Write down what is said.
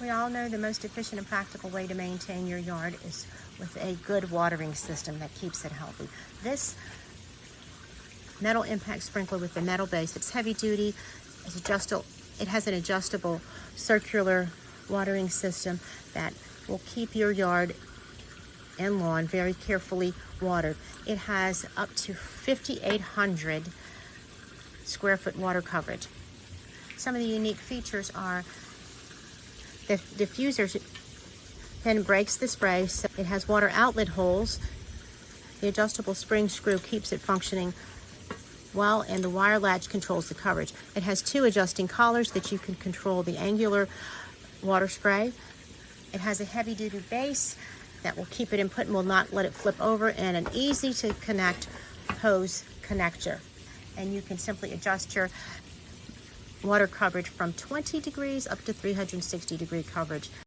We all know the most efficient and practical way to maintain your yard is with a good watering system that keeps it healthy. This metal impact sprinkler with the metal base, it's heavy duty, it's adjustable. It has an adjustable circular watering system that will keep your yard and lawn very carefully watered. It has up to 5,800 square foot water coverage. Some of the unique features are the diffuser then breaks the spray. So it has water outlet holes. The adjustable spring screw keeps it functioning well, and the wire latch controls the coverage. It has 2 adjusting collars that you can control the angular water spray. It has a heavy-duty base that will keep it in put and will not let it flip over, and an easy-to-connect hose connector. And you can simply adjust your water coverage from 20 degrees up to 360 degree coverage.